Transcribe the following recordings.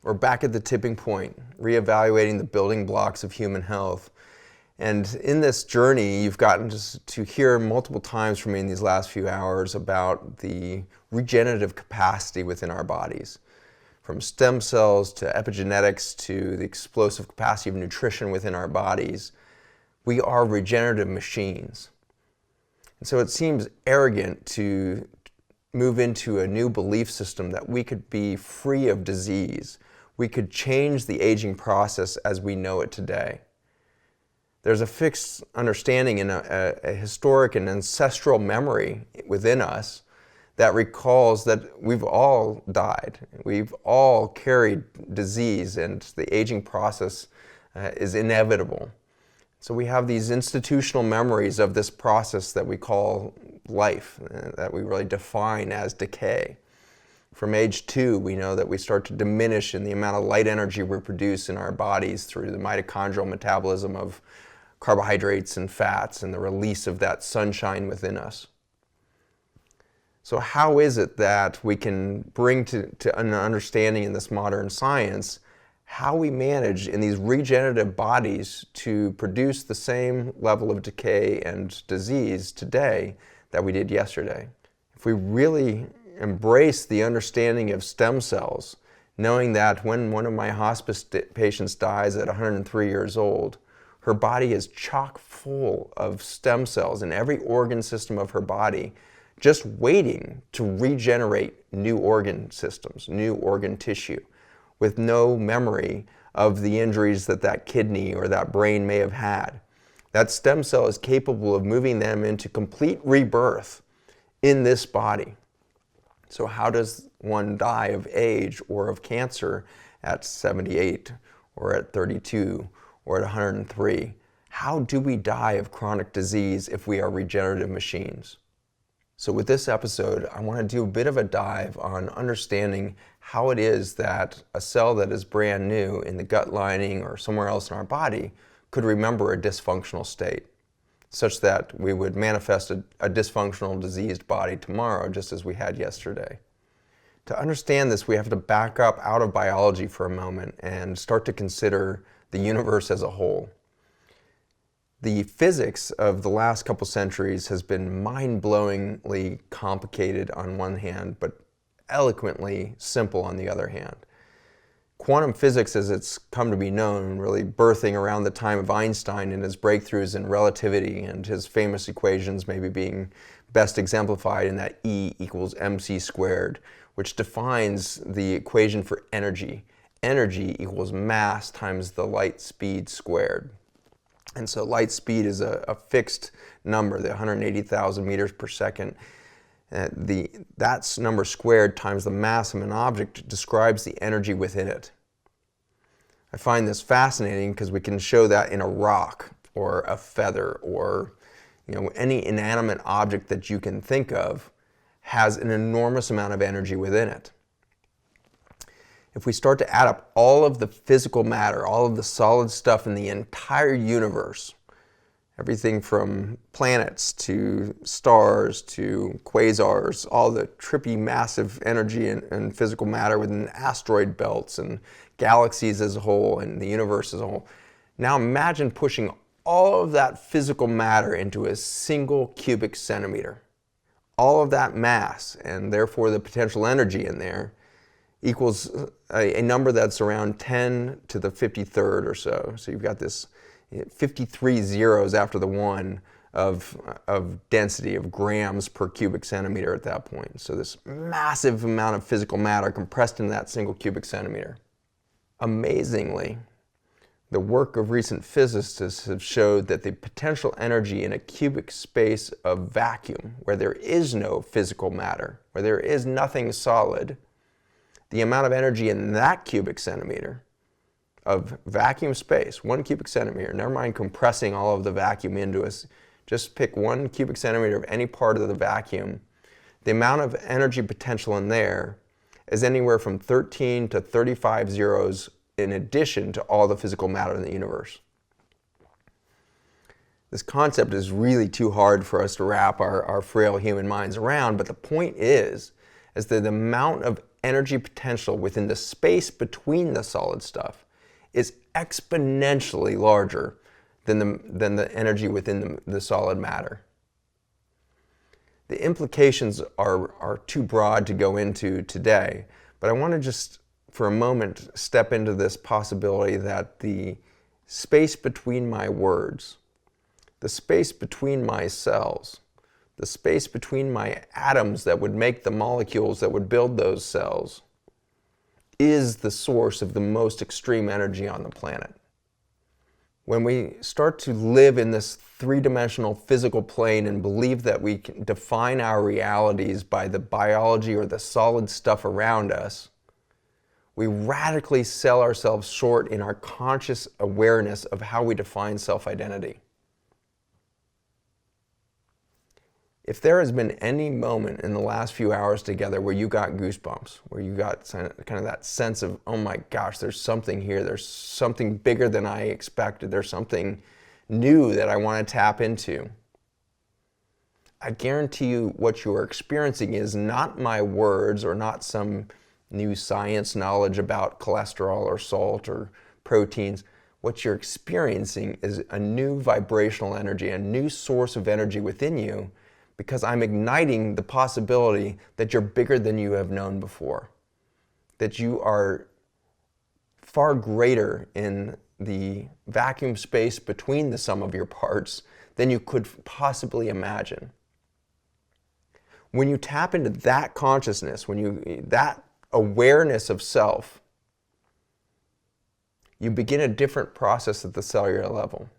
We're back at the tipping point, reevaluating the building blocks of human health. And in this journey, you've gotten to hear multiple times from me in these last few hours about the regenerative capacity within our bodies. From stem cells to epigenetics to the explosive capacity of nutrition within our bodies, we are regenerative machines. And so it seems arrogant to move into a new belief system that we could be free of disease. We could change the aging process as we know it today. There's a fixed understanding and a historic and ancestral memory within us that recalls that we've all died. We've all carried disease, and the aging process is inevitable. So we have these institutional memories of this process that we call life, that we really define as decay. From age 2, we know that we start to diminish in the amount of light energy we produce in our bodies through the mitochondrial metabolism of carbohydrates and fats and the release of that sunshine within us. So how is it that we can bring to an understanding in this modern science how we manage in these regenerative bodies to produce the same level of decay and disease today that we did yesterday? If we really embrace the understanding of stem cells, knowing that when one of my hospice patients dies at 103 years old, her body is chock full of stem cells in every organ system of her body, just waiting to regenerate new organ systems, new organ tissue, with no memory of the injuries that that kidney or that brain may have had. That stem cell is capable of moving them into complete rebirth in this body. So how does one die of age or of cancer at 78 or at 32 or at 103? How do we die of chronic disease if we are regenerative machines? So with this episode, I want to do a bit of a dive on understanding how it is that a cell that is brand new in the gut lining or somewhere else in our body could remember a dysfunctional state, such that we would manifest a dysfunctional, diseased body tomorrow, just as we had yesterday. To understand this, we have to back up out of biology for a moment and start to consider the universe as a whole. The physics of the last couple centuries has been mind-blowingly complicated on one hand, but eloquently simple on the other hand. Quantum physics, as it's come to be known, really birthing around the time of Einstein and his breakthroughs in relativity and his famous equations maybe being best exemplified in that E equals mc squared, which defines the equation for energy. Energy equals mass times the light speed squared. And so light speed is a fixed number, the 180,000 meters per second. That number squared times the mass of an object describes the energy within it. I find this fascinating because we can show that in a rock or a feather or any inanimate object that you can think of has an enormous amount of energy within it. If we start to add up all of the physical matter, all of the solid stuff in the entire universe, everything from planets to stars to quasars, all the trippy massive energy and physical matter within asteroid belts and galaxies as a whole and the universe as a whole. Now imagine pushing all of that physical matter into a single cubic centimeter. All of that mass, and therefore the potential energy in there, equals a number that's around 10 to the 53rd or so. So you've got this 53 zeros after the 1 of density of grams per cubic centimeter at that point. So this massive amount of physical matter compressed into that single cubic centimeter. Amazingly, the work of recent physicists have showed that the potential energy in a cubic space of vacuum, where there is no physical matter, where there is nothing solid, the amount of energy in that cubic centimeter of vacuum space, 1 cubic centimeter, never mind compressing all of the vacuum into us, just pick 1 cubic centimeter of any part of the vacuum, the amount of energy potential in there is anywhere from 13 to 35 zeros in addition to all the physical matter in the universe. This concept is really too hard for us to wrap our frail human minds around, but the point is that the amount of energy potential within the space between the solid stuff is exponentially larger than the energy within the solid matter. The implications are too broad to go into today, but I want to just for a moment step into this possibility that the space between my words, the space between my cells, the space between my atoms that would make the molecules that would build those cells, is the source of the most extreme energy on the planet. When we start to live in this three-dimensional physical plane and believe that we can define our realities by the biology or the solid stuff around us, we radically sell ourselves short in our conscious awareness of how we define self-identity. If there has been any moment in the last few hours together where you got goosebumps, where you got kind of that sense of, oh my gosh, there's something here, there's something bigger than I expected, there's something new that I want to tap into, I guarantee you what you are experiencing is not my words or not some new science knowledge about cholesterol or salt or proteins. What you're experiencing is a new vibrational energy, a new source of energy within you, because I'm igniting the possibility that you're bigger than you have known before, that you are far greater in the vacuum space between the sum of your parts than you could possibly imagine. When you tap into that consciousness, that awareness of self, you begin a different process at the cellular level.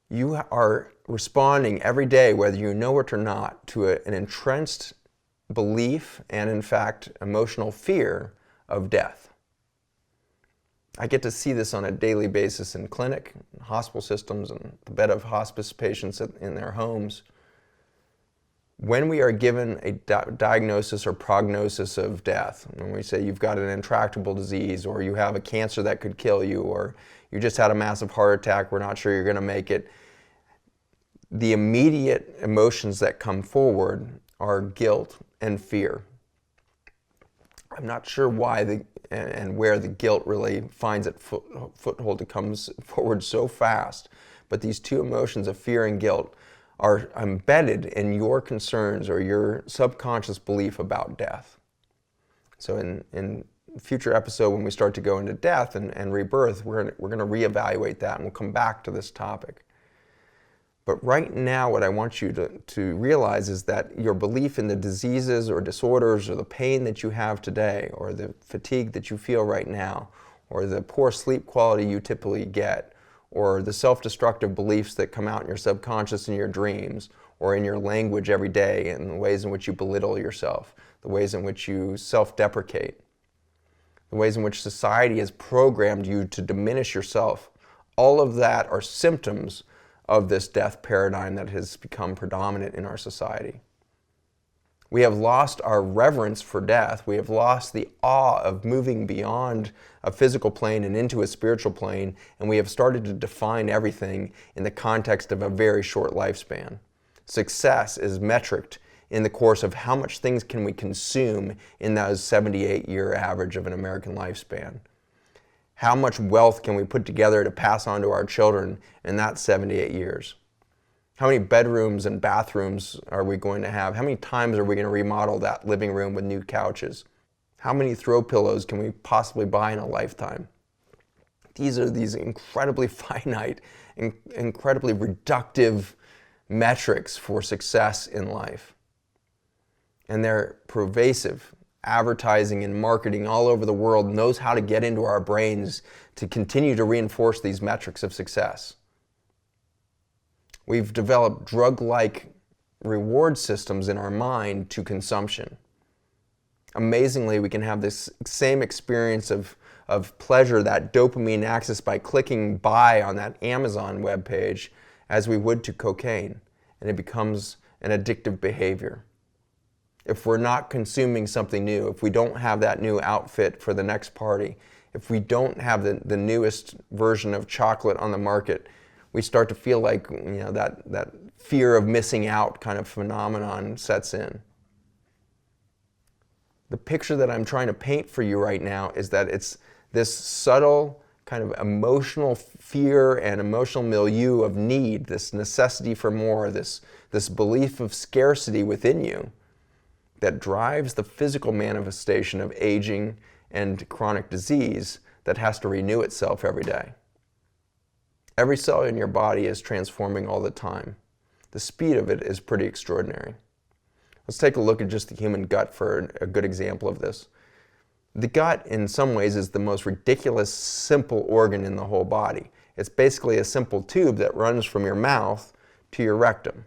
You are responding every day, whether you know it or not, to an entrenched belief and, in fact, emotional fear of death. I get to see this on a daily basis in clinic, in hospital systems, and the bed of hospice patients in their homes. When we are given a diagnosis or prognosis of death, when we say you've got an intractable disease, or you have a cancer that could kill you, or you just had a massive heart attack, we're not sure you're going to make it, the immediate emotions that come forward are guilt and fear. I'm not sure why and where the guilt really finds its foothold. It comes forward so fast, but these two emotions of fear and guilt are embedded in your concerns or your subconscious belief about death. So in future episode, when we start to go into death and rebirth, we're going to reevaluate that, and we'll come back to this topic. But right now, what I want you to realize is that your belief in the diseases or disorders or the pain that you have today, or the fatigue that you feel right now, or the poor sleep quality you typically get, or the self-destructive beliefs that come out in your subconscious in your dreams, or in your language every day, and the ways in which you belittle yourself, the ways in which you self-deprecate, the ways in which society has programmed you to diminish yourself, all of that are symptoms of this death paradigm that has become predominant in our society. We have lost our reverence for death. We have lost the awe of moving beyond a physical plane and into a spiritual plane, and we have started to define everything in the context of a very short lifespan. Success is metriced in the course of how much things can we consume in that 78-year average of an American lifespan. How much wealth can we put together to pass on to our children in that 78 years? How many bedrooms and bathrooms are we going to have? How many times are we going to remodel that living room with new couches? How many throw pillows can we possibly buy in a lifetime? These are these incredibly finite, incredibly reductive metrics for success in life. And they're pervasive. Advertising and marketing all over the world knows how to get into our brains to continue to reinforce these metrics of success. We've developed drug-like reward systems in our mind to consumption. Amazingly, we can have this same experience of pleasure, that dopamine access, by clicking buy on that Amazon webpage as we would to cocaine, and it becomes an addictive behavior. If we're not consuming something new, if we don't have that new outfit for the next party, if we don't have the newest version of chocolate on the market, we start to feel like that fear of missing out kind of phenomenon sets in. The picture that I'm trying to paint for you right now is that it's this subtle kind of emotional fear and emotional milieu of need, this necessity for more, this belief of scarcity within you that drives the physical manifestation of aging and chronic disease that has to renew itself every day. Every cell in your body is transforming all the time. The speed of it is pretty extraordinary. Let's take a look at just the human gut for a good example of this. The gut, in some ways, is the most ridiculous, simple organ in the whole body. It's basically a simple tube that runs from your mouth to your rectum.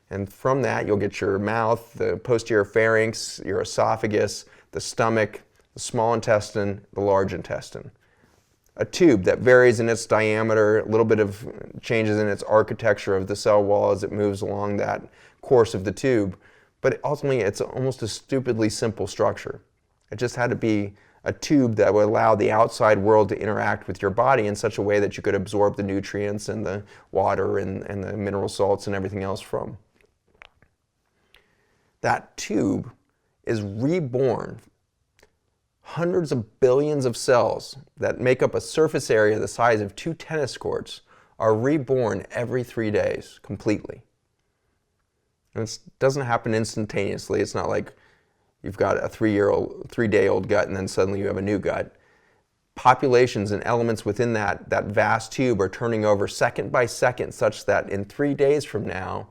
And from that, you'll get your mouth, the posterior pharynx, your esophagus, the stomach, the small intestine, the large intestine. A tube that varies in its diameter, a little bit of changes in its architecture of the cell wall as it moves along that course of the tube. But ultimately, it's almost a stupidly simple structure. It just had to be a tube that would allow the outside world to interact with your body in such a way that you could absorb the nutrients and the water and the mineral salts and everything else from. That tube is reborn. Hundreds of billions of cells that make up a surface area the size of 2 tennis courts are reborn every 3 days completely. And it doesn't happen instantaneously. It's not like you've got a 3-day-old gut and then suddenly you have a new gut. Populations and elements within that vast tube are turning over second by second, such that in 3 days from now,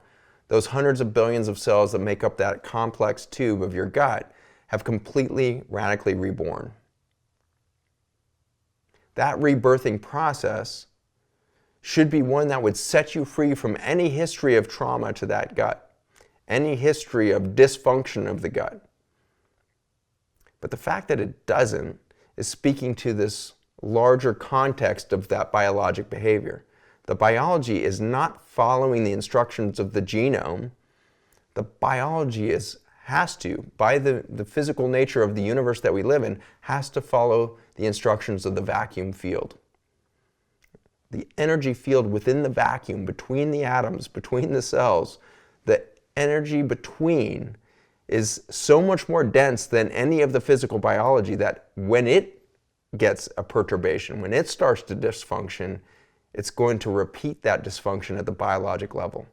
those hundreds of billions of cells that make up that complex tube of your gut have completely, radically reborn. That rebirthing process should be one that would set you free from any history of trauma to that gut, any history of dysfunction of the gut. But the fact that it doesn't is speaking to this larger context of that biologic behavior. The biology is not following the instructions of the genome. The biology has to, by the physical nature of the universe that we live in, has to follow the instructions of the vacuum field. The energy field within the vacuum, between the atoms, between the cells, the energy between is so much more dense than any of the physical biology that when it gets a perturbation, when it starts to dysfunction, it's going to repeat that dysfunction at the biologic level.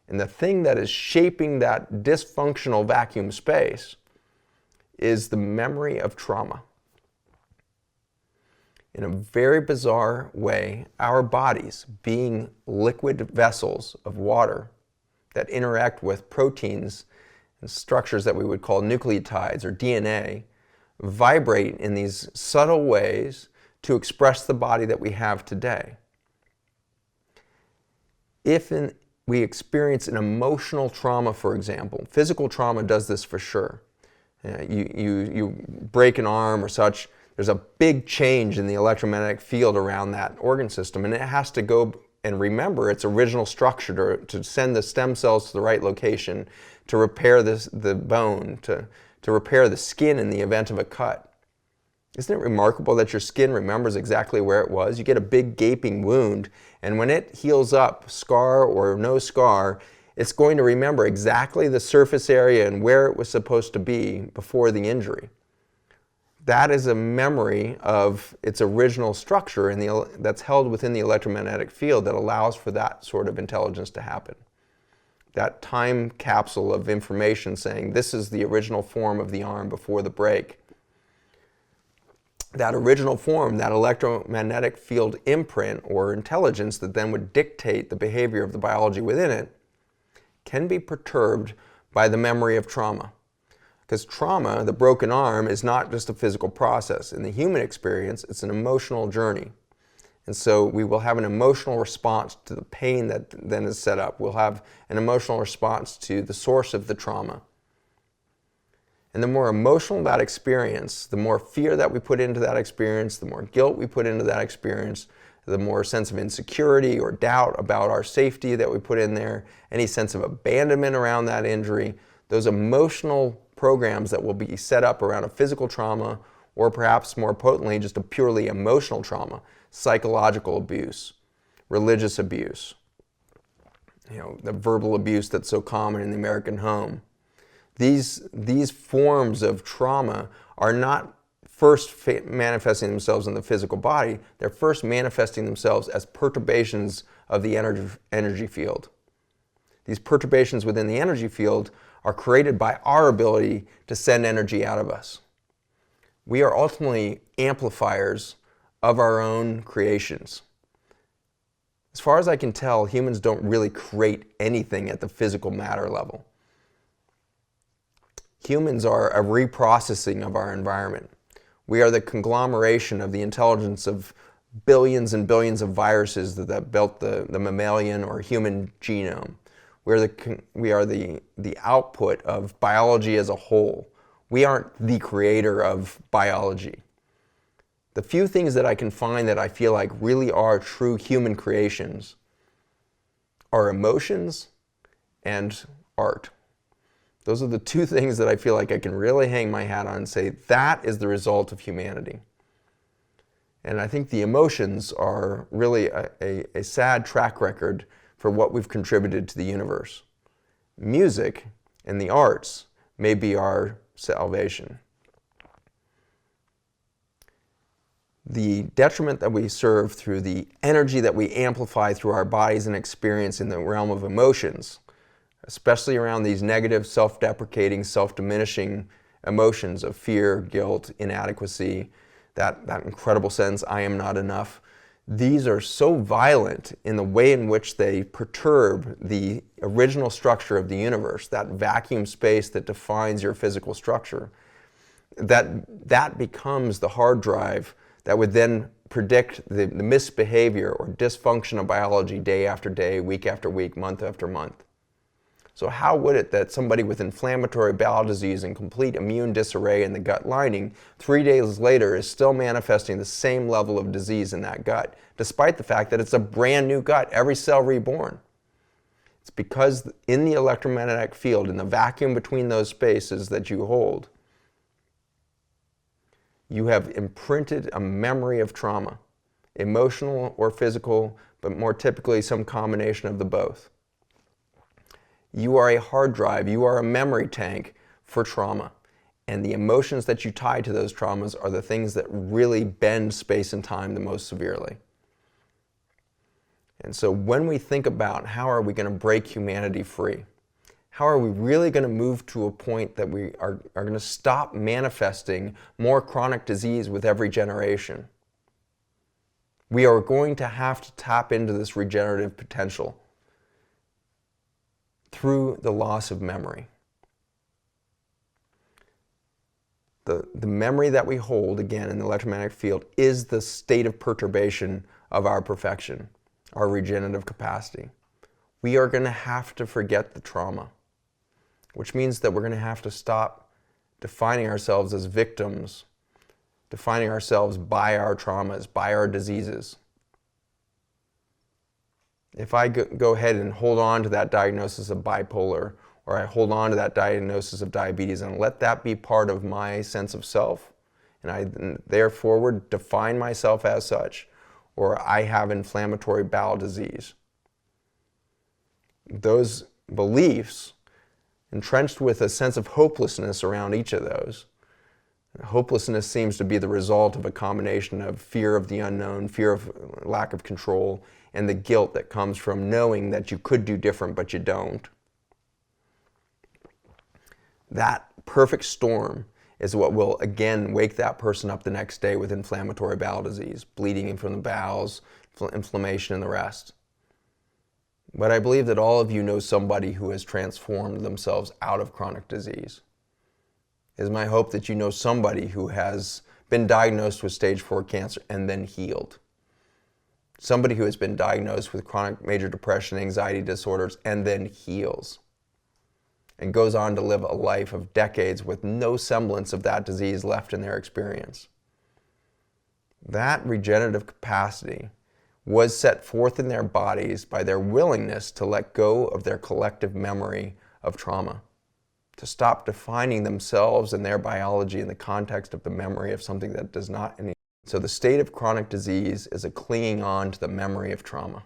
And the thing that is shaping that dysfunctional vacuum space is the memory of trauma. In a very bizarre way, our bodies, being liquid vessels of water that interact with proteins and structures that we would call nucleotides or DNA, vibrate in these subtle ways to express the body that we have today. If we experience an emotional trauma, for example, physical trauma does this for sure. You break an arm or such, there's a big change in the electromagnetic field around that organ system, and it has to go and remember its original structure to send the stem cells to the right location, to repair the bone, to repair the skin in the event of a cut. Isn't it remarkable that your skin remembers exactly where it was? You get a big gaping wound, and when it heals up, scar or no scar, it's going to remember exactly the surface area and where it was supposed to be before the injury. That is a memory of its original structure that's held within the electromagnetic field that allows for that sort of intelligence to happen. That time capsule of information saying this is the original form of the arm before the break. That original form, that electromagnetic field imprint or intelligence that then would dictate the behavior of the biology within it, can be perturbed by the memory of trauma. Because trauma, the broken arm, is not just a physical process. In the human experience, it's an emotional journey. And so we will have an emotional response to the pain that then is set up. We'll have an emotional response to the source of the trauma. And the more emotional that experience, the more fear that we put into that experience, the more guilt we put into that experience, the more sense of insecurity or doubt about our safety that we put in there, any sense of abandonment around that injury, those emotional programs that will be set up around a physical trauma, or perhaps more potently, just a purely emotional trauma, psychological abuse, religious abuse, the verbal abuse that's so common in the American home, These forms of trauma are not first manifesting themselves in the physical body. They're first manifesting themselves as perturbations of the energy field. These perturbations within the energy field are created by our ability to send energy out of us. We are ultimately amplifiers of our own creations. As far as I can tell, humans don't really create anything at the physical matter level. Humans are a reprocessing of our environment. We are the conglomeration of the intelligence of billions and billions of viruses that built the mammalian or human genome. We are the output of biology as a whole. We aren't the creator of biology. The few things that I can find that I feel like really are true human creations are emotions and art. Those are the two things that I feel like I can really hang my hat on and say that is the result of humanity. And I think the emotions are really a sad track record for what we've contributed to the universe. Music and the arts may be our salvation. The detriment that we serve through the energy that we amplify through our bodies and experience in the realm of emotions, especially around these negative, self-deprecating, self-diminishing emotions of fear, guilt, inadequacy, that incredible sense, I am not enough. These are so violent in the way in which they perturb the original structure of the universe, that vacuum space that defines your physical structure, that becomes the hard drive that would then predict the misbehavior or dysfunction of biology day after day, week after week, month after month. So how would it that somebody with inflammatory bowel disease and complete immune disarray in the gut lining 3 days later is still manifesting the same level of disease in that gut, despite the fact that it's a brand new gut, every cell reborn? It's because in the electromagnetic field, in the vacuum between those spaces that you hold, you have imprinted a memory of trauma, emotional or physical, but more typically some combination of the both. You are a hard drive, you are a memory tank for trauma. And the emotions that you tie to those traumas are the things that really bend space and time the most severely. And so when we think about how are we going to break humanity free, how are we really going to move to a point that we are going to stop manifesting more chronic disease with every generation? We are going to have to tap into this regenerative potential through the loss of memory. The memory that we hold, again, in the electromagnetic field is the state of perturbation of our perfection, our regenerative capacity. We are going to have to forget the trauma, which means that we're going to have to stop defining ourselves as victims, defining ourselves by our traumas, by our diseases. If I go ahead and hold on to that diagnosis of bipolar, or I hold on to that diagnosis of diabetes and let that be part of my sense of self, and I therefore define myself as such, or I have inflammatory bowel disease, those beliefs, entrenched with a sense of hopelessness around each of those. Hopelessness seems to be the result of a combination of fear of the unknown, fear of lack of control, and the guilt that comes from knowing that you could do different but you don't. That perfect storm is what will again wake that person up the next day with inflammatory bowel disease, bleeding from the bowels, inflammation, and the rest. But I believe that all of you know somebody who has transformed themselves out of chronic disease. It is my hope that you know somebody who has been diagnosed with stage 4 cancer and then healed. Somebody who has been diagnosed with chronic major depression, anxiety disorders, and then heals. And goes on to live a life of decades with no semblance of that disease left in their experience. That regenerative capacity was set forth in their bodies by their willingness to let go of their collective memory of trauma, to stop defining themselves and their biology in the context of the memory of something that does not. So the state of chronic disease is a clinging on to the memory of trauma.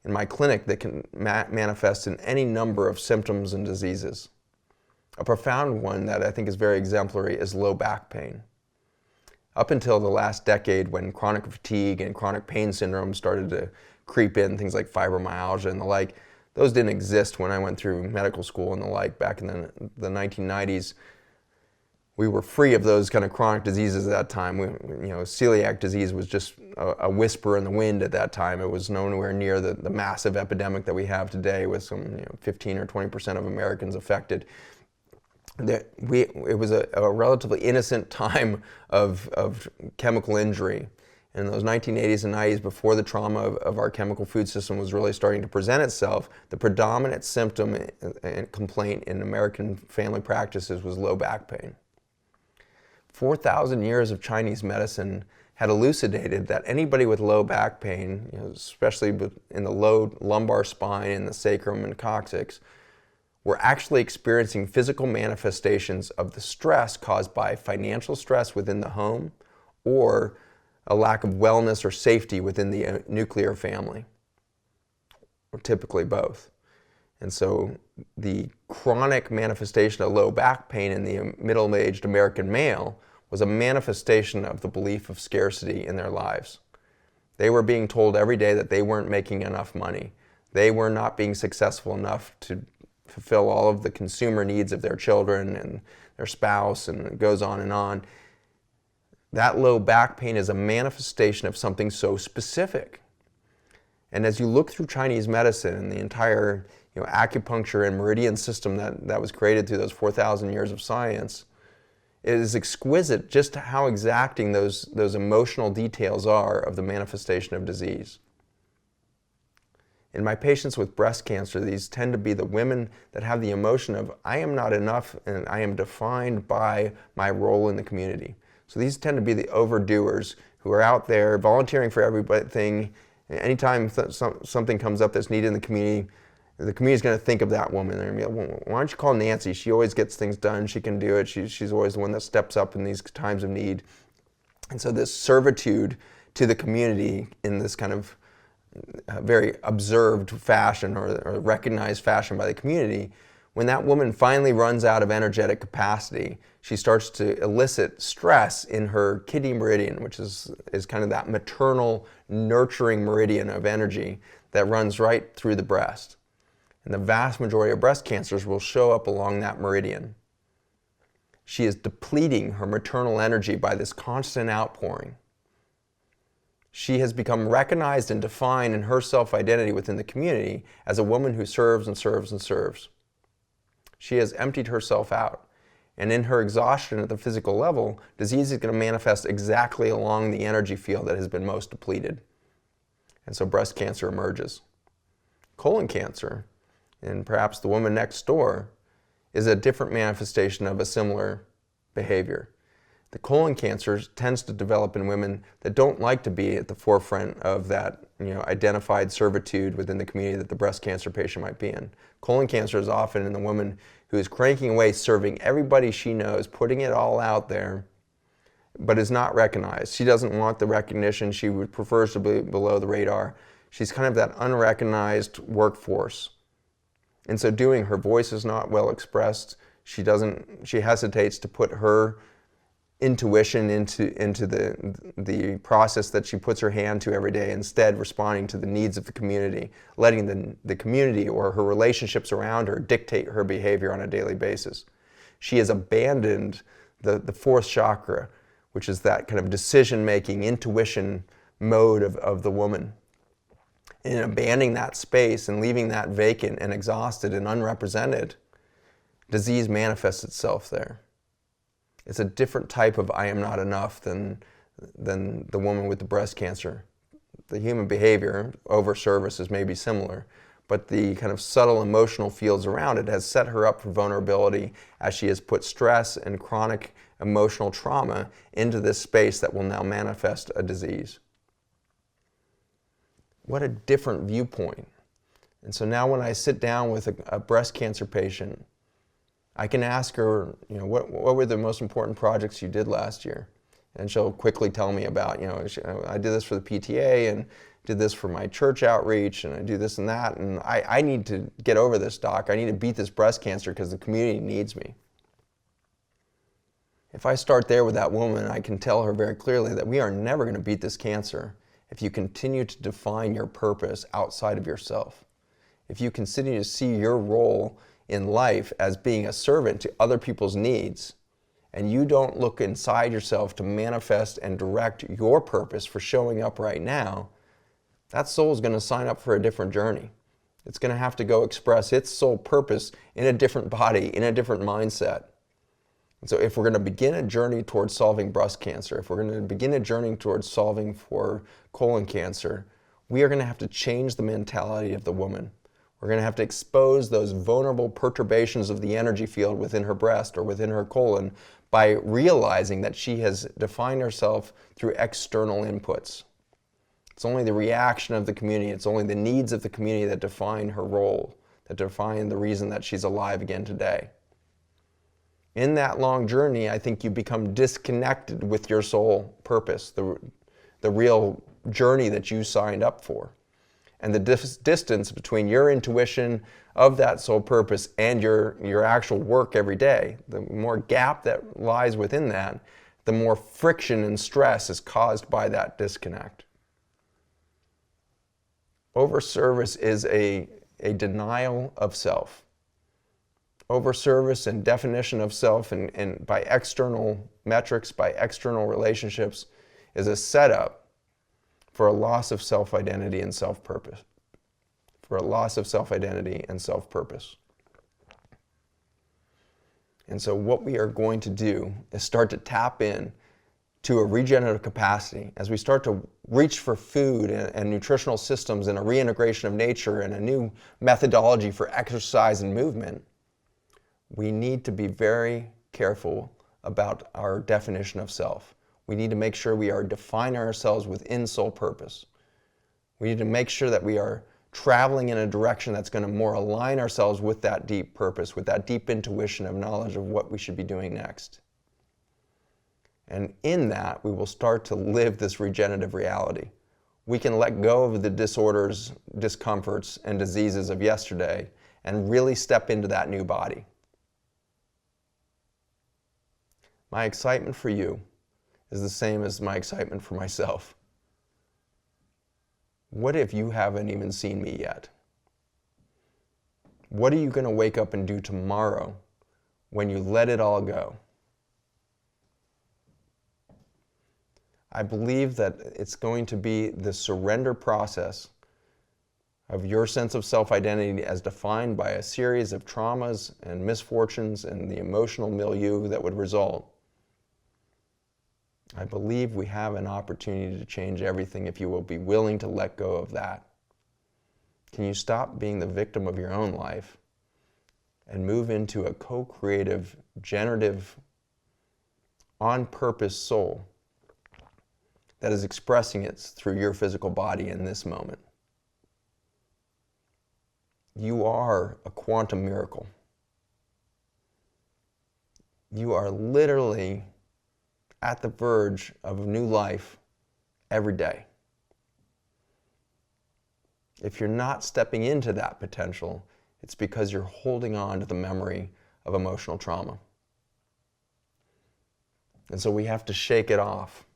In my clinic, they can manifest in any number of symptoms and diseases. A profound one that I think is very exemplary is low back pain. Up until the last decade, when chronic fatigue and chronic pain syndrome started to creep in, things like fibromyalgia and the like, those didn't exist when I went through medical school and the like back in the 1990s. We were free of those kind of chronic diseases at that time. Celiac disease was just a whisper in the wind at that time. It was nowhere near the massive epidemic that we have today, with some 15 or 20% of Americans affected. It was a relatively innocent time of chemical injury. In those 1980s and 90s, before the trauma of our chemical food system was really starting to present itself, the predominant symptom and complaint in American family practices was low back pain. 4,000 years of Chinese medicine had elucidated that anybody with low back pain, especially in the low lumbar spine and the sacrum and coccyx, were actually experiencing physical manifestations of the stress caused by financial stress within the home or a lack of wellness or safety within the nuclear family, or typically both. And so the chronic manifestation of low back pain in the middle-aged American male was a manifestation of the belief of scarcity in their lives. They were being told every day that they weren't making enough money. They were not being successful enough to fulfill all of the consumer needs of their children and their spouse, and it goes on and on. That low back pain is a manifestation of something so specific. And as you look through Chinese medicine and the entire acupuncture and meridian system that was created through those 4,000 years of science, it is exquisite just how exacting those emotional details are of the manifestation of disease. In my patients with breast cancer, these tend to be the women that have the emotion of, I am not enough and I am defined by my role in the community. So these tend to be the overdoers who are out there volunteering for everything. Anytime something comes up that's needed in the community is going to think of that woman. They're going to be like, why don't you call Nancy? She always gets things done. She can do it. She's always the one that steps up in these times of need. And so this servitude to the community in this kind of very observed fashion or recognized fashion by the community, when that woman finally runs out of energetic capacity, she starts to elicit stress in her kidney meridian, which is kind of that maternal, nurturing meridian of energy that runs right through the breast. And the vast majority of breast cancers will show up along that meridian. She is depleting her maternal energy by this constant outpouring. She has become recognized and defined in her self-identity within the community as a woman who serves and serves and serves. She has emptied herself out. And in her exhaustion at the physical level, disease is going to manifest exactly along the energy field that has been most depleted. And so breast cancer emerges. Colon cancer, and perhaps the woman next door, is a different manifestation of a similar behavior. The colon cancer tends to develop in women that don't like to be at the forefront of that identified servitude within the community that the breast cancer patient might be in. Colon cancer is often in the woman who is cranking away, serving everybody she knows, putting it all out there, but is not recognized. She doesn't want the recognition. She would prefer to be below the radar. She's kind of that unrecognized workforce. In so doing, her voice is not well expressed. She hesitates to put her intuition into the process that she puts her hand to every day, instead responding to the needs of the community, letting the community or her relationships around her dictate her behavior on a daily basis. She has abandoned the fourth chakra, which is that kind of decision-making, intuition mode of the woman. In abandoning that space and leaving that vacant and exhausted and unrepresented, disease manifests itself there. It's a different type of I am not enough than the woman with the breast cancer. The human behavior over services may be similar, but the kind of subtle emotional fields around it has set her up for vulnerability as she has put stress and chronic emotional trauma into this space that will now manifest a disease. What a different viewpoint. And so now when I sit down with a breast cancer patient, I can ask her, what were the most important projects you did last year? And she'll quickly tell me about, I did this for the PTA and did this for my church outreach and I do this and that. And I need to get over this, doc. I need to beat this breast cancer because the community needs me. If I start there with that woman, I can tell her very clearly that we are never going to beat this cancer if you continue to define your purpose outside of yourself. If you continue to see your role in life as being a servant to other people's needs, and you don't look inside yourself to manifest and direct your purpose for showing up right now, that soul is going to sign up for a different journey. It's going to have to go express its soul purpose in a different body, in a different mindset. And so if we're going to begin a journey towards solving breast cancer, if we're going to begin a journey towards solving for colon cancer, we are going to have to change the mentality of the woman. We're going to have to expose those vulnerable perturbations of the energy field within her breast or within her colon by realizing that she has defined herself through external inputs. It's only the reaction of the community, it's only the needs of the community that define her role, that define the reason that she's alive again today. In that long journey, I think you become disconnected with your soul purpose, the real journey that you signed up for. And the distance between your intuition of that soul purpose and your actual work every day, the more gap that lies within that, the more friction and stress is caused by that disconnect. Overservice is a denial of self. Overservice and definition of self and by external metrics, by external relationships, is a setup for a loss of self-identity and self-purpose. For a loss of self-identity and self-purpose. And so what we are going to do is start to tap in to a regenerative capacity as we start to reach for food and nutritional systems and a reintegration of nature and a new methodology for exercise and movement. We need to be very careful about our definition of self. We need to make sure we are defining ourselves within soul purpose. We need to make sure that we are traveling in a direction that's going to more align ourselves with that deep purpose, with that deep intuition of knowledge of what we should be doing next. And in that, we will start to live this regenerative reality. We can let go of the disorders, discomforts, and diseases of yesterday and really step into that new body. My excitement for you is the same as my excitement for myself. What if you haven't even seen me yet? What are you going to wake up and do tomorrow when you let it all go? I believe that it's going to be the surrender process of your sense of self-identity as defined by a series of traumas and misfortunes and the emotional milieu that would result. I believe we have an opportunity to change everything if you will be willing to let go of that. Can you stop being the victim of your own life and move into a co-creative, generative, on-purpose soul that is expressing it through your physical body in this moment? You are a quantum miracle. You are literally at the verge of a new life every day. If you're not stepping into that potential, it's because you're holding on to the memory of emotional trauma. And so we have to shake it off.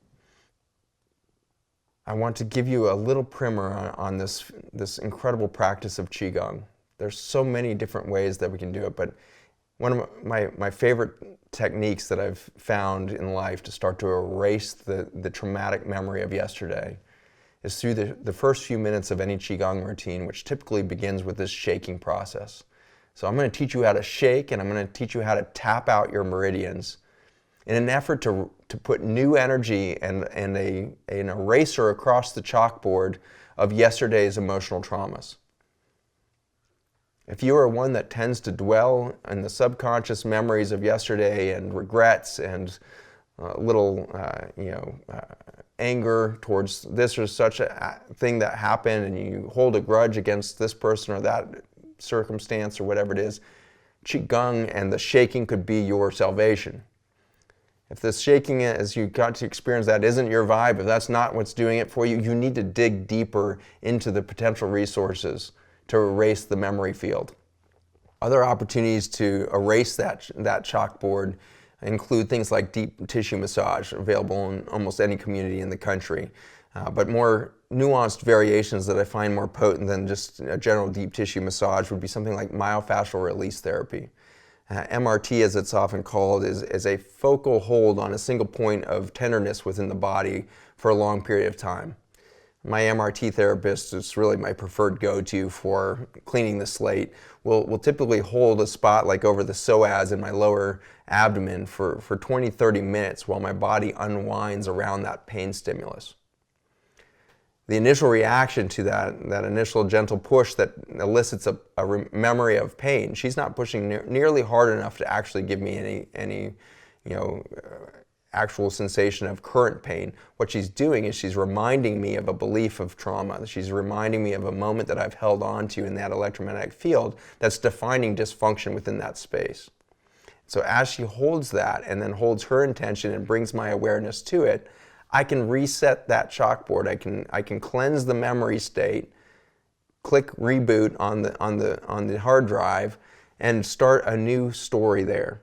I want to give you a little primer on this incredible practice of Qigong. There's so many different ways that we can do it, but one of my favorite techniques that I've found in life to start to erase the traumatic memory of yesterday is through the first few minutes of any Qigong routine, which typically begins with this shaking process. So I'm going to teach you how to shake, and I'm going to teach you how to tap out your meridians in an effort to put new energy and an eraser across the chalkboard of yesterday's emotional traumas. If you are one that tends to dwell in the subconscious memories of yesterday and regrets and anger towards this or such a thing that happened, and you hold a grudge against this person or that circumstance or whatever it is, Qigong and the shaking could be your salvation. If the shaking, as you got to experience that, isn't your vibe, if that's not what's doing it for you, you need to dig deeper into the potential resources to erase the memory field. Other opportunities to erase that chalkboard include things like deep tissue massage, available in almost any community in the country. But more nuanced variations that I find more potent than just a general deep tissue massage would be something like myofascial release therapy. MRT, as it's often called, is a focal hold on a single point of tenderness within the body for a long period of time. My MRT therapist is really my preferred go-to for cleaning the slate. We'll typically hold a spot like over the psoas in my lower abdomen for 20-30 minutes while my body unwinds around that pain stimulus. The initial reaction to that initial gentle push that elicits a memory of pain, she's not pushing nearly hard enough to actually give me any actual sensation of current pain. What she's doing is she's reminding me of a belief of trauma. She's reminding me of a moment that I've held on to in that electromagnetic field that's defining dysfunction within that space. So as she holds that and then holds her intention and brings my awareness to it, I can reset that chalkboard. I can cleanse the memory state, click reboot on the hard drive, and start a new story there.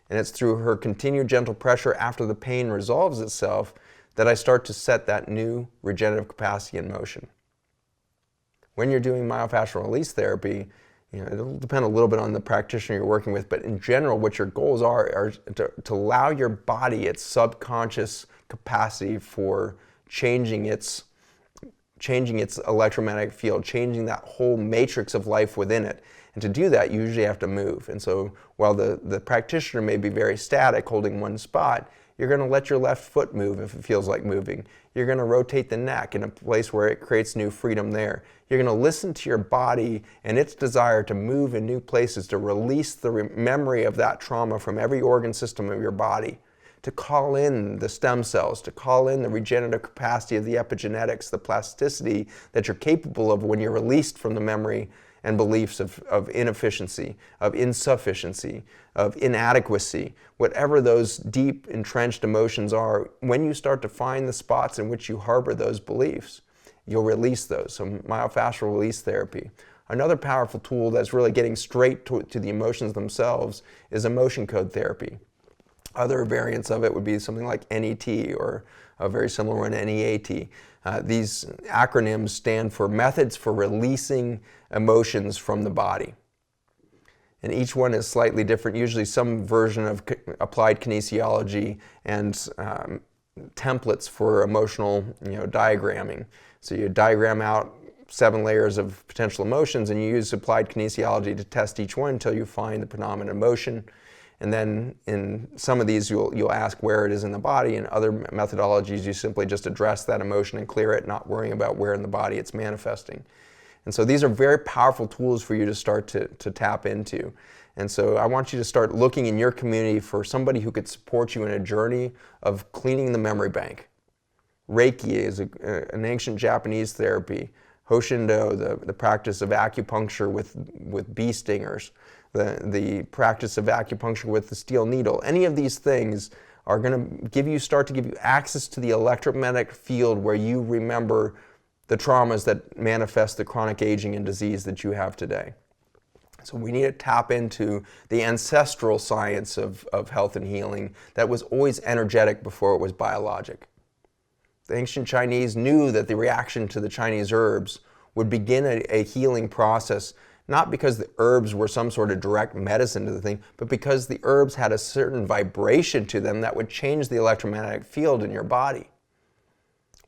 And it's through her continued gentle pressure after the pain resolves itself that I start to set that new regenerative capacity in motion. When you're doing myofascial release therapy, it'll depend a little bit on the practitioner you're working with, but in general, what your goals are to allow your body its subconscious capacity for changing its electromagnetic field, changing that whole matrix of life within it. And to do that, you usually have to move. And so while the practitioner may be very static, holding one spot, you're going to let your left foot move if it feels like moving. You're going to rotate the neck in a place where it creates new freedom there. You're going to listen to your body and its desire to move in new places, to release the memory of that trauma from every organ system of your body, to call in the stem cells, to call in the regenerative capacity of the epigenetics, the plasticity that you're capable of when you're released from the memory and beliefs of inefficiency, of insufficiency, of inadequacy, whatever those deep entrenched emotions are. When you start to find the spots in which you harbor those beliefs, you'll release those. So myofascial release therapy. Another powerful tool that's really getting straight to the emotions themselves is emotion code therapy. Other variants of it would be something like NET, or a very similar one, NEAT. These acronyms stand for Methods for Releasing Emotions from the Body. And each one is slightly different, usually some version of applied kinesiology and templates for emotional diagramming. So you diagram out 7 layers of potential emotions, and you use applied kinesiology to test each one until you find the predominant emotion. And then in some of these, you'll ask where it is in the body. In other methodologies, you simply just address that emotion and clear it, not worrying about where in the body it's manifesting. And so these are very powerful tools for you to start to tap into. And so I want you to start looking in your community for somebody who could support you in a journey of cleaning the memory bank. Reiki is an ancient Japanese therapy. Hoshindo, the practice of acupuncture with bee stingers. The practice of acupuncture with the steel needle. Any of these things are going to start to give you access to the electromagnetic field where you remember the traumas that manifest the chronic aging and disease that you have today. So we need to tap into the ancestral science of health and healing that was always energetic before it was biologic. The ancient Chinese knew that the reaction to the Chinese herbs would begin a healing process, not because the herbs were some sort of direct medicine to the thing, but because the herbs had a certain vibration to them that would change the electromagnetic field in your body.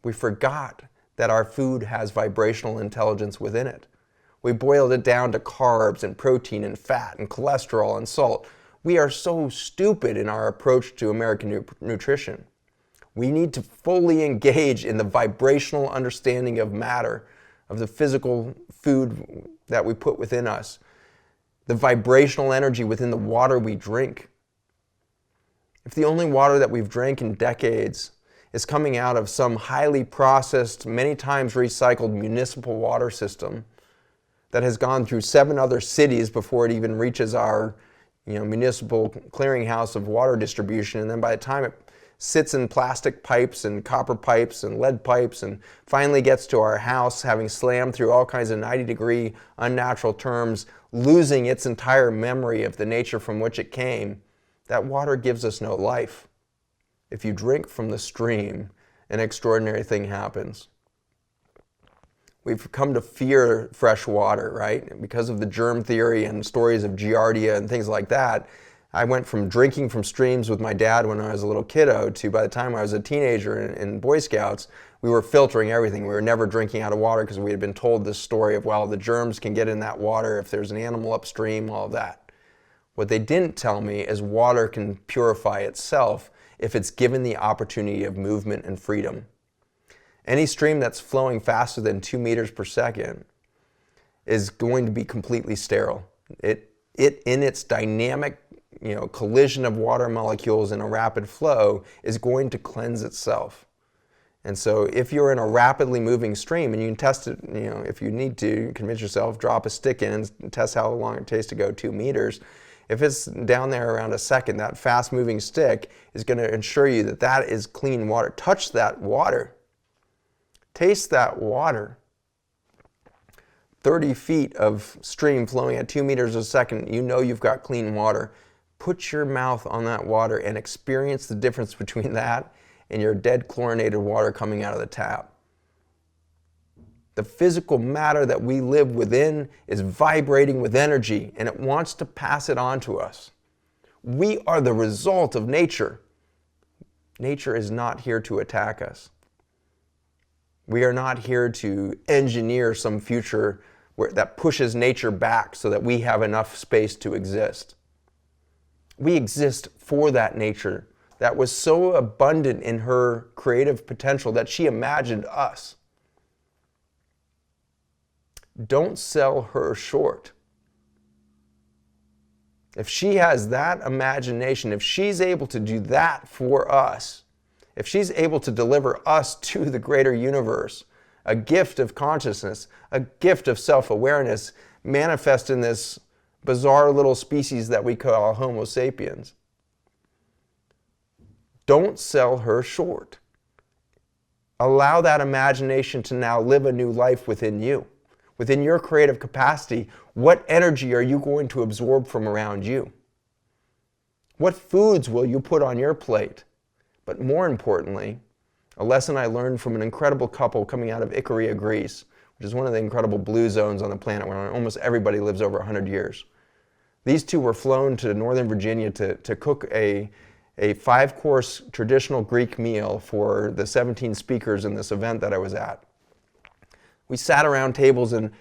We forgot that our food has vibrational intelligence within it. We boiled it down to carbs and protein and fat and cholesterol and salt. We are so stupid in our approach to American nutrition. We need to fully engage in the vibrational understanding of matter, of the physical food that we put within us, the vibrational energy within the water we drink. If the only water that we've drank in decades is coming out of some highly processed, many times recycled municipal water system that has gone through 7 other cities before it even reaches our municipal clearinghouse of water distribution, and then by the time it sits in plastic pipes and copper pipes and lead pipes and finally gets to our house, having slammed through all kinds of 90-degree unnatural terms, losing its entire memory of the nature from which it came, that water gives us no life. If you drink from the stream, an extraordinary thing happens. We've come to fear fresh water, right? Because of the germ theory and stories of Giardia and things like that, I went from drinking from streams with my dad when I was a little kiddo to by the time I was a teenager in Boy Scouts, we were filtering everything. We were never drinking out of water because we had been told this story of, well, the germs can get in that water if there's an animal upstream, all of that. What they didn't tell me is water can purify itself if it's given the opportunity of movement and freedom. Any stream that's flowing faster than 2 meters per second is going to be completely sterile. It in its dynamic, collision of water molecules in a rapid flow is going to cleanse itself. And so if you're in a rapidly moving stream, and you can test it, if you need to, convince yourself, drop a stick in and test how long it takes to go 2 meters. If it's down there around a second, that fast moving stick is going to ensure you that that is clean water. Touch that water. Taste that water. 30 feet of stream flowing at 2 meters a second, you've got clean water. Put your mouth on that water and experience the difference between that and your dead chlorinated water coming out of the tap. The physical matter that we live within is vibrating with energy, and it wants to pass it on to us. We are the result of nature. Nature is not here to attack us. We are not here to engineer some future that pushes nature back so that we have enough space to exist. We exist for that nature that was so abundant in her creative potential that she imagined us. Don't sell her short. If she has that imagination, if she's able to do that for us, if she's able to deliver us to the greater universe, a gift of consciousness, a gift of self-awareness, manifest in this bizarre little species that we call Homo sapiens, don't sell her short. Allow that imagination to now live a new life within you. Within your creative capacity, what energy are you going to absorb from around you? What foods will you put on your plate? But more importantly, a lesson I learned from an incredible couple coming out of Ikaria, Greece, which is one of the incredible blue zones on the planet where almost everybody lives over 100 years. These two were flown to Northern Virginia to cook a 5-course traditional Greek meal for the 17 speakers in this event that I was at. We sat around tables and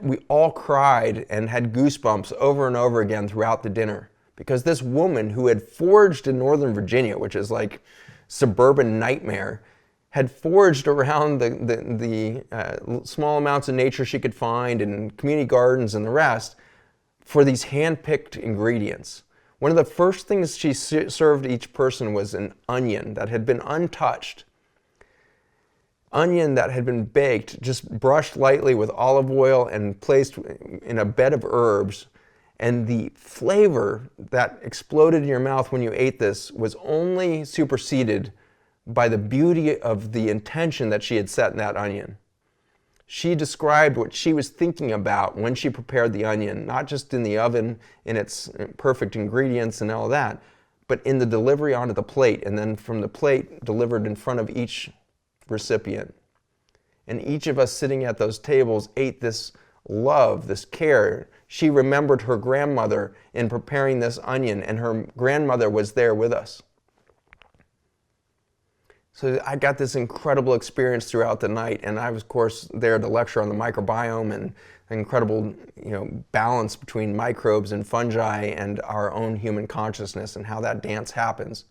we all cried and had goosebumps over and over again throughout the dinner because this woman who had foraged in Northern Virginia, which is like suburban nightmare, had foraged around the small amounts of nature she could find in community gardens and the rest for these hand-picked ingredients. One of the first things she served each person was an onion that had been untouched. Onion that had been baked, just brushed lightly with olive oil and placed in a bed of herbs. And the flavor that exploded in your mouth when you ate this was only superseded by the beauty of the intention that she had set in that onion. She described what she was thinking about when she prepared the onion, not just in the oven, in its perfect ingredients and all that, but in the delivery onto the plate, and then from the plate delivered in front of each recipient. And each of us sitting at those tables ate this love, this care. She remembered her grandmother in preparing this onion, and her grandmother was there with us. So I got this incredible experience throughout the night, and I was, of course, there to lecture on the microbiome and the incredible, balance between microbes and fungi and our own human consciousness and how that dance happens.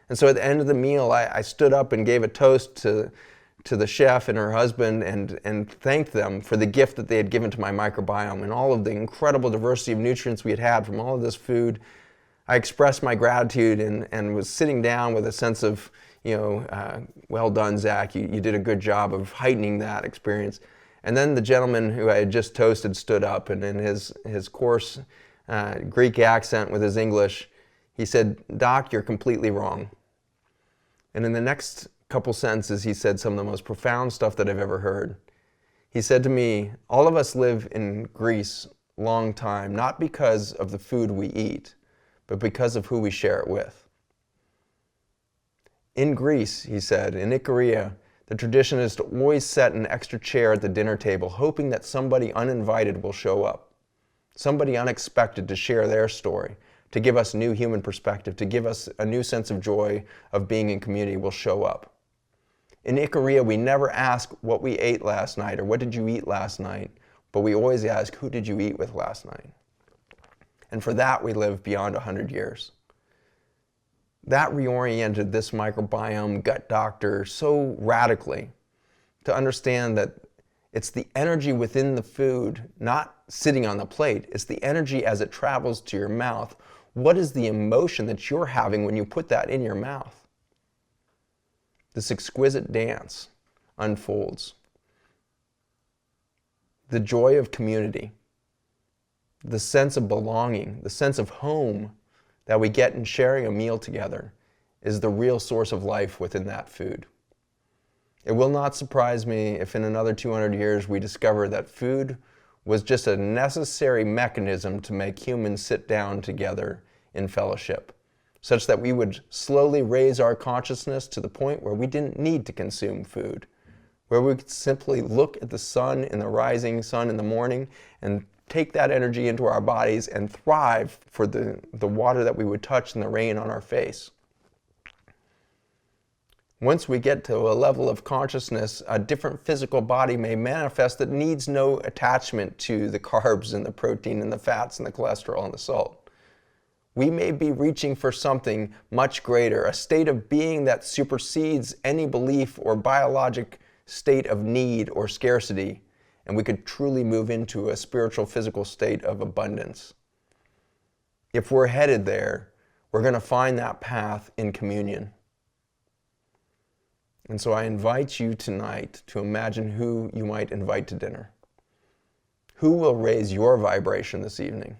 And so at the end of the meal, I stood up and gave a toast to the chef and her husband and thanked them for the gift that they had given to my microbiome and all of the incredible diversity of nutrients we had had from all of this food. I expressed my gratitude and was sitting down with a sense of, well done, Zach, you did a good job of heightening that experience. And then the gentleman who I had just toasted stood up, and in his coarse Greek accent with his English, he said, "Doc, you're completely wrong." And in the next couple sentences, he said some of the most profound stuff that I've ever heard. He said to me, all of us live in Greece long time, not because of the food we eat, but because of who we share it with. In Greece, he said, in Ikaria, the tradition is to always set an extra chair at the dinner table, hoping that somebody uninvited will show up. Somebody unexpected to share their story, to give us new human perspective, to give us a new sense of joy of being in community will show up. In Ikaria, we never ask what we ate last night or what did you eat last night, but we always ask who did you eat with last night. And for that, we live beyond 100 years. That reoriented this microbiome gut doctor so radically to understand that it's the energy within the food, not sitting on the plate. It's the energy as it travels to your mouth. What is the emotion that you're having when you put that in your mouth? This exquisite dance unfolds. The joy of community, the sense of belonging, the sense of home that we get in sharing a meal together is the real source of life within that food. It will not surprise me if in another 200 years we discover that food was just a necessary mechanism to make humans sit down together in fellowship, such that we would slowly raise our consciousness to the point where we didn't need to consume food, where we could simply look at the sun in the rising sun in the morning and take that energy into our bodies and thrive for the water that we would touch and the rain on our face. Once we get to a level of consciousness, a different physical body may manifest that needs no attachment to the carbs and the protein and the fats and the cholesterol and the salt. We may be reaching for something much greater, a state of being that supersedes any belief or biologic state of need or scarcity, and we could truly move into a spiritual, physical state of abundance. If we're headed there, we're going to find that path in communion. And so I invite you tonight to imagine who you might invite to dinner. Who will raise your vibration this evening?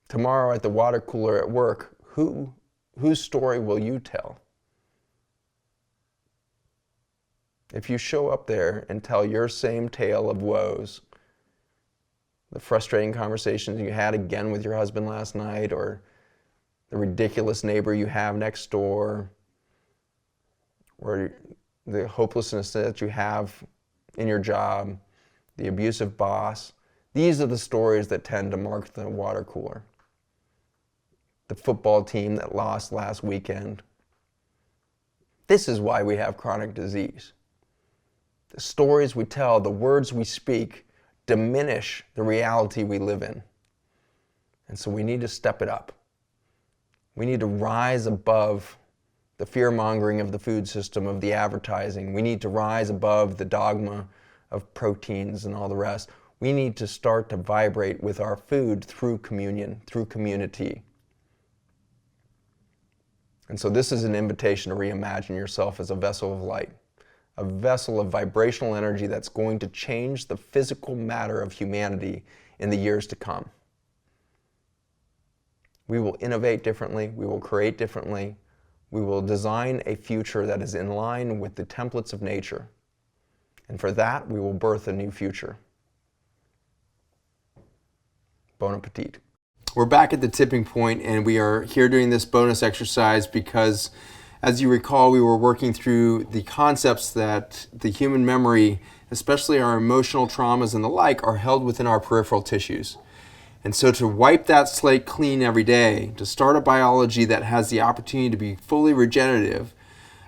Tomorrow at the water cooler at work, whose story will you tell? If you show up there and tell your same tale of woes, the frustrating conversations you had again with your husband last night, or the ridiculous neighbor you have next door, or the hopelessness that you have in your job, the abusive boss, these are the stories that tend to mark the water cooler. The football team that lost last weekend. This is why we have chronic disease. The stories we tell, the words we speak, diminish the reality we live in. And so we need to step it up. We need to rise above the fear-mongering of the food system, of the advertising. We need to rise above the dogma of proteins and all the rest. We need to start to vibrate with our food through communion, through community. And so this is an invitation to reimagine yourself as a vessel of light, a vessel of vibrational energy that's going to change the physical matter of humanity in the years to come. We will innovate differently, we will create differently, we will design a future that is in line with the templates of nature. And for that, we will birth a new future. Bon appetit. We're back at the tipping point, and we are here doing this bonus exercise because, as you recall, we were working through the concepts that the human memory, especially our emotional traumas and the like, are held within our peripheral tissues. And so to wipe that slate clean every day, to start a biology that has the opportunity to be fully regenerative,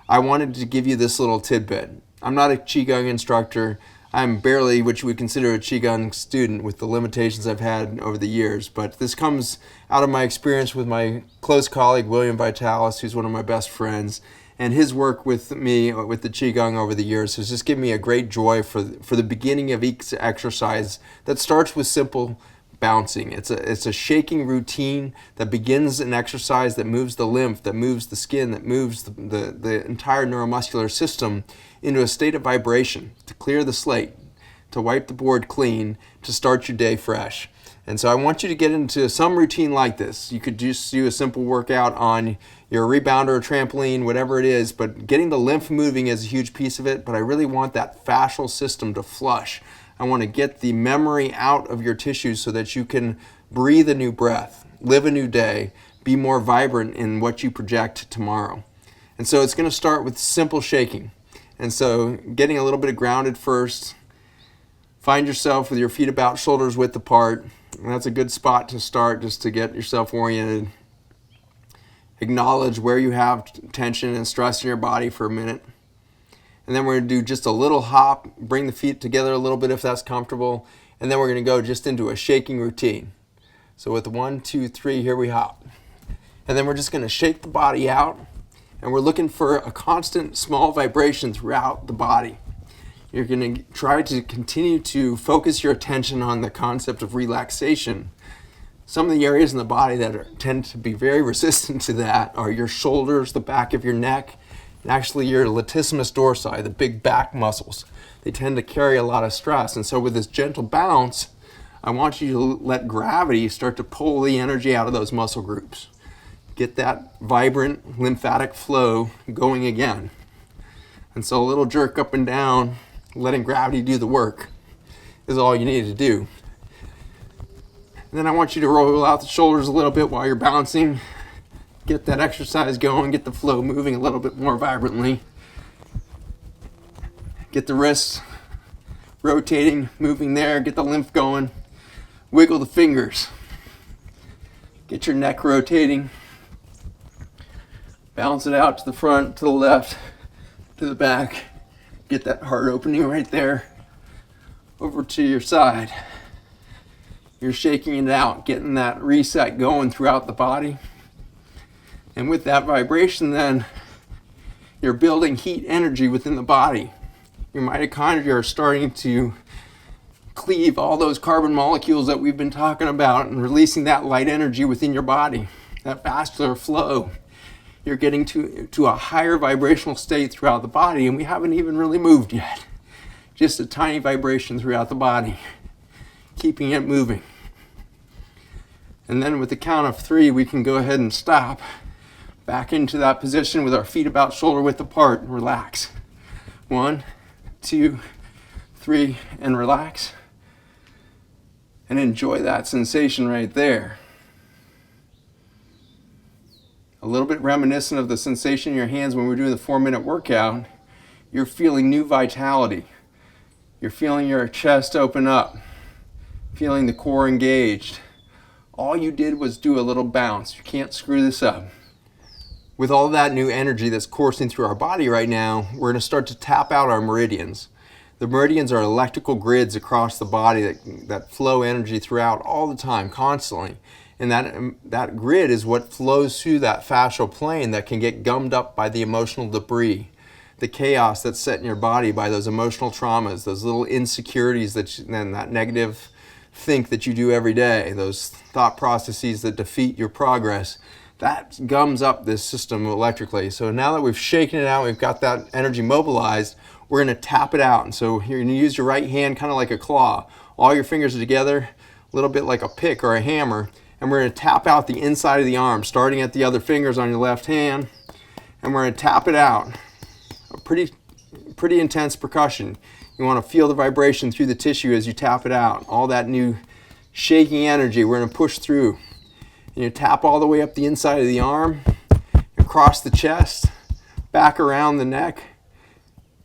I wanted to give you this little tidbit. I'm not a Qigong instructor. I'm barely what you would consider a Qigong student with the limitations I've had over the years, but this comes out of my experience with my close colleague, William Vitalis, who's one of my best friends, and his work with me, with the Qigong over the years, has just given me a great joy for the beginning of each exercise that starts with simple bouncing. It's a shaking routine that begins an exercise that moves the lymph, that moves the skin, that moves the entire neuromuscular system into a state of vibration, to clear the slate, to wipe the board clean, to start your day fresh. And so I want you to get into some routine like this. You could just do a simple workout on your rebounder or trampoline, whatever it is, but getting the lymph moving is a huge piece of it, but I really want that fascial system to flush. I want to get the memory out of your tissues so that you can breathe a new breath. live a new day, be more vibrant in what you project tomorrow. And so it's going to start with simple shaking. And so getting a little bit grounded first. Find yourself with your feet about shoulders width apart. And that's a good spot to start, just to get yourself oriented. Acknowledge where you have tension and stress in your body for a minute. And then we're going to do just a little hop, bring the feet together a little bit if that's comfortable. And then we're going to go just into a shaking routine. So with 1, 2, 3, here we hop. And then we're just going to shake the body out. And we're looking for a constant small vibration throughout the body. You're going to try to continue to focus your attention on the concept of relaxation. Some of the areas in the body that tend to be very resistant to that are your shoulders, the back of your neck, and actually your latissimus dorsi, the big back muscles. They tend to carry a lot of stress. And so with this gentle bounce, I want you to let gravity start to pull the energy out of those muscle groups. Get that vibrant lymphatic flow going again. And so a little jerk up and down, letting gravity do the work, is all you need to do. And then I want you to roll out the shoulders a little bit while you're bouncing. Get that exercise going, get the flow moving a little bit more vibrantly. Get the wrists rotating, moving there, get the lymph going. Wiggle the fingers. Get your neck rotating. Bounce it out to the front, to the left, to the back. Get that heart opening right there. Over to your side. You're shaking it out, getting that reset going throughout the body. And with that vibration then, you're building heat energy within the body. Your mitochondria are starting to cleave all those carbon molecules that we've been talking about and releasing that light energy within your body, that vascular flow. You're getting to a higher vibrational state throughout the body, and we haven't even really moved yet. Just a tiny vibration throughout the body, keeping it moving. And then with the count of 3, we can go ahead and stop. Back into that position with our feet about shoulder width apart and relax. 1, 2, 3, and relax. And enjoy that sensation right there. A little bit reminiscent of the sensation in your hands when we were doing the 4-minute workout. You're feeling new vitality. You're feeling your chest open up. Feeling the core engaged. All you did was do a little bounce. You can't screw this up. With all that new energy that's coursing through our body right now, we're going to start to tap out our meridians. The meridians are electrical grids across the body that flow energy throughout all the time, constantly. And that grid is what flows through that fascial plane that can get gummed up by the emotional debris, the chaos that's set in your body by those emotional traumas, those little insecurities and that negative think that you do every day, those thought processes that defeat your progress. That gums up this system electrically. So now that we've shaken it out, we've got that energy mobilized, we're going to tap it out. And so you're going to use your right hand kind of like a claw. All your fingers are together, a little bit like a pick or a hammer. And we're going to tap out the inside of the arm, starting at the other fingers on your left hand. And we're going to tap it out. A pretty intense percussion. You want to feel the vibration through the tissue as you tap it out. All that new shaking energy, we're going to push through. And you tap all the way up the inside of the arm, across the chest, back around the neck,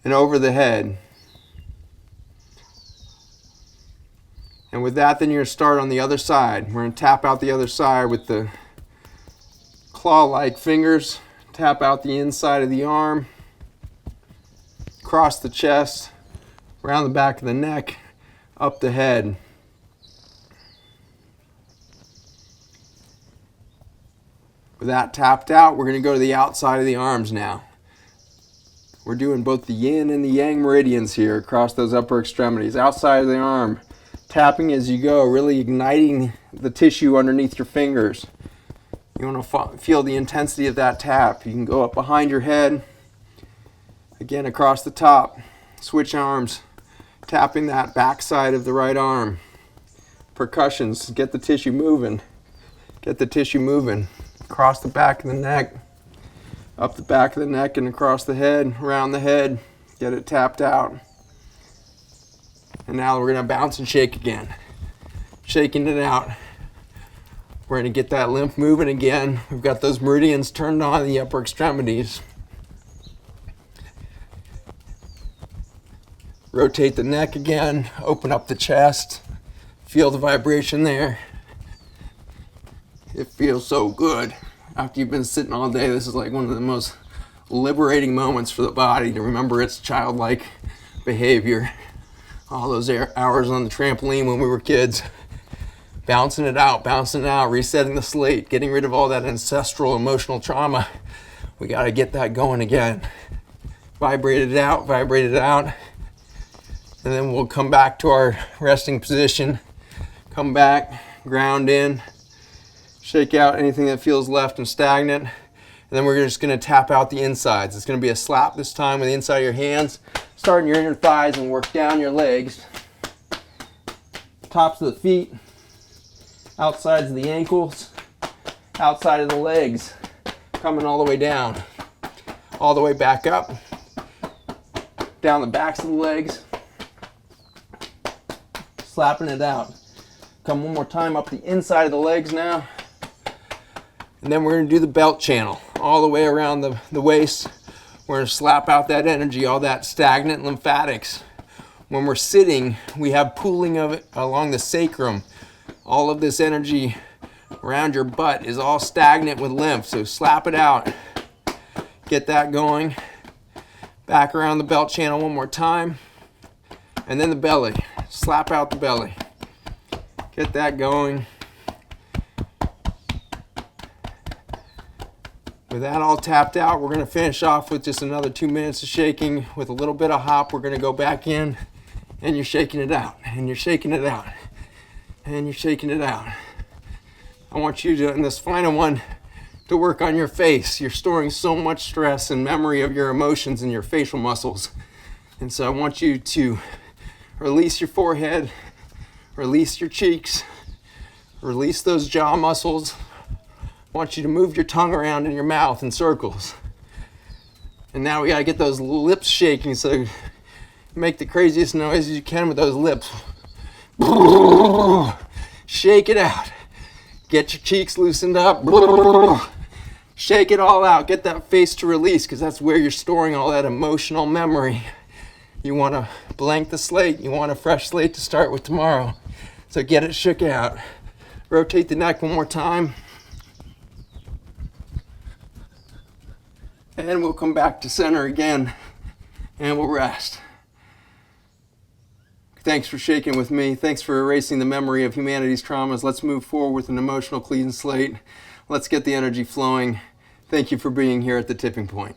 and over the head. And with that, then you're going to start on the other side. We're going to tap out the other side with the claw-like fingers. Tap out the inside of the arm, across the chest, around the back of the neck, up the head. With that tapped out, we're going to go to the outside of the arms now. We're doing both the yin and the yang meridians here across those upper extremities. Outside of the arm, tapping as you go, really igniting the tissue underneath your fingers. You want to feel the intensity of that tap. You can go up behind your head, again across the top, switch arms, tapping that back side of the right arm. Percussions, get the tissue moving. Get the tissue moving. Across the back of the neck, up the back of the neck and across the head, around the head, get it tapped out. And now we're going to bounce and shake again. Shaking it out. We're going to get that lymph moving again. We've got those meridians turned on in the upper extremities. Rotate the neck again, open up the chest, feel the vibration there. It feels so good. After you've been sitting all day, this is like one of the most liberating moments for the body to remember its childlike behavior. All those hours on the trampoline when we were kids. Bouncing it out, resetting the slate, getting rid of all that ancestral emotional trauma. We got to get that going again. Vibrate it out. And then we'll come back to our resting position. Come back, ground in, shake out anything that feels left and stagnant. And then we're just going to tap out the insides. It's going to be a slap this time with the inside of your hands. Start in your inner thighs and work down your legs. Tops of the feet. Outsides of the ankles, outside of the legs, coming all the way down, all the way back up, down the backs of the legs, slapping it out. Come one more time up the inside of the legs now, and then we're going to do the belt channel all the way around the waist. We're going to slap out that energy, all that stagnant lymphatics. When we're sitting, we have pooling of it along the sacrum. All of this energy around your butt is all stagnant with lymph, so slap it out. Get that going. Back around the belt channel one more time. And then the belly. Slap out the belly. Get that going. With that all tapped out, we're going to finish off with just another 2 minutes of shaking. With a little bit of hop, we're going to go back in, and you're shaking it out, and you're shaking it out. And you're shaking it out. I want you to, in this final one, to work on your face. You're storing so much stress and memory of your emotions in your facial muscles. And so I want you to release your forehead, release your cheeks, release those jaw muscles. I want you to move your tongue around in your mouth in circles. And now we gotta get those lips shaking, so make the craziest noises you can with those lips. Shake it out. Get your cheeks loosened up. Shake it all out. Get that face to release, because that's where you're storing all that emotional memory. You want to blank the slate. You want a fresh slate to start with tomorrow. So get it shook out. Rotate the neck one more time. And we'll come back to center again, and we'll rest. Thanks for shaking with me. Thanks for erasing the memory of humanity's traumas. Let's move forward with an emotional clean slate. Let's get the energy flowing. Thank you for being here at the tipping point.